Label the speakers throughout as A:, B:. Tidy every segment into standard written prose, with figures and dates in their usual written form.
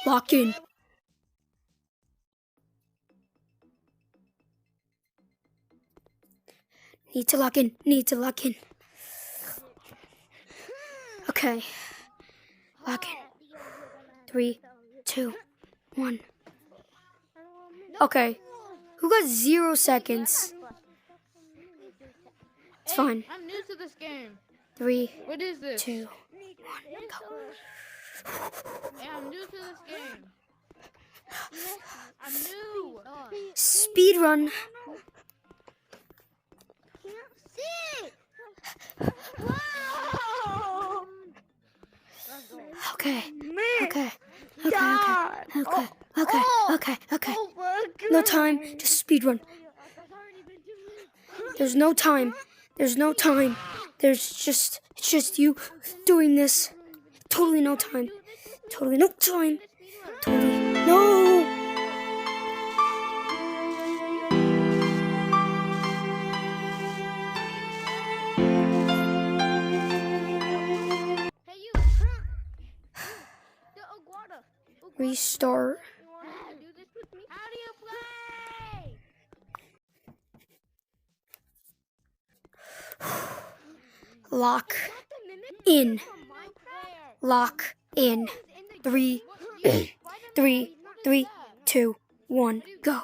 A: Lock in. Need to lock in. Need to lock in. Okay. Lock in. 3, 2, 1. Okay. Who got 0 seconds? It's fine.
B: I'm new to this game.
A: 3,
B: What is this?
A: 2, 1, go.
B: Yeah, I'm new to this game. I'm new.
A: Speed run.
C: Can't see.
A: Okay. Okay. Okay. No time. Just speed run. There's no time. There's no time. It's just you doing this. Totally no time. Totally no time. Totally no.
C: Hey, you. Aguada.
A: Restart.
C: Do this with me? How do you play?
A: Lock in. Lock in. 3, 2, 1, go.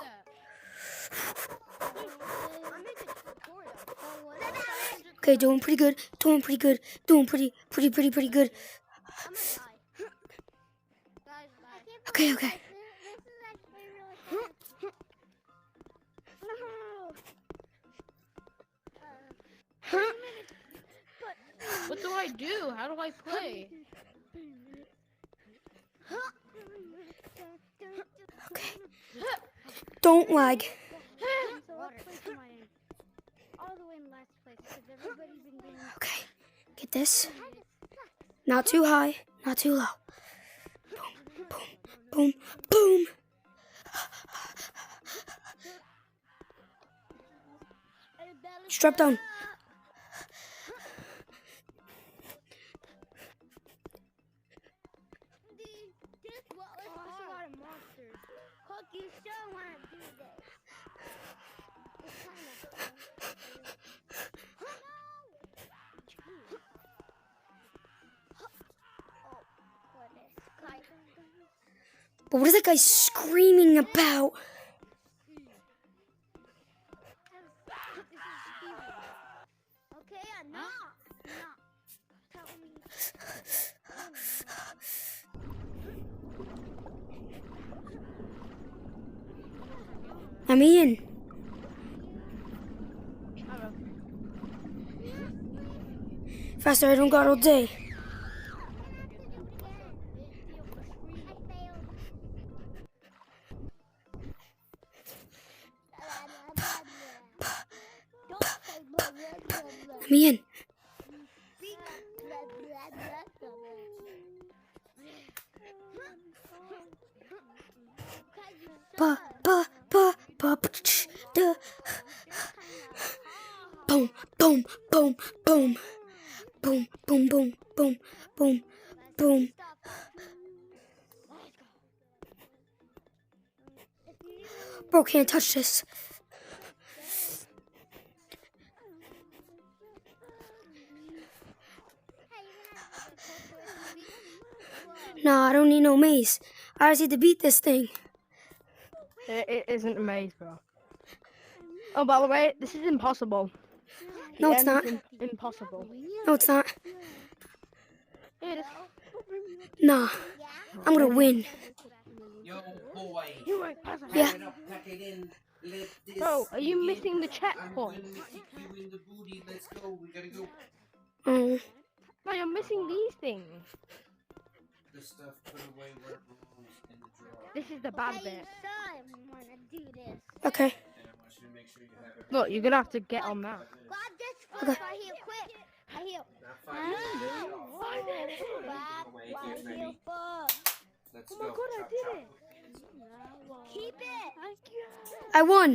A: Okay, doing pretty good. Doing pretty good. Doing pretty good. Okay.
B: What do I do? How do I play?
A: Okay. Don't lag. Okay. Get this. Not too high. Not too low. Boom. Boom. Strap down.
C: You still want to do this.
A: But what is that guy screaming about?
C: Okay, no. Tell me.
A: I'm in. Faster, I don't got all day. I'm in. Boom, boom, boom, boom. Boom, boom, boom, boom, boom, boom. Bro, can't touch this. Nah, I don't need no maze. I just need to beat this thing.
B: It isn't a maze, bro. Oh, by the way, this is impossible.
A: No, it's not.
B: Impossible.
A: No, it's not.
B: It is.
A: Nah, I'm gonna win.
D: Yo, boy.
A: Yeah.
D: Pack it in. Let this
B: Bro, are you
D: begin.
B: missing the
D: I'm
B: checkpoint?
D: gonna kick you in the booty. Let's go. We gotta go.
B: No, you're missing these things.
D: The stuff put away where it belongs in the drawer.
B: This is the bad
C: Hey,
B: bit.
C: son, wanna do this?
A: Okay.
D: And I want you to make sure you have everything.
B: Look, you're gonna have to get on that.
C: Grab this quick right here, quick. Right here.
D: Not 5 minutes.
C: Grab
D: Away,
C: right
D: get
C: here
D: ready.
C: first.
D: Let's
B: Oh my
D: go.
B: God, I
D: Chop,
B: did
D: chop.
B: it.
C: Keep it.
A: I won.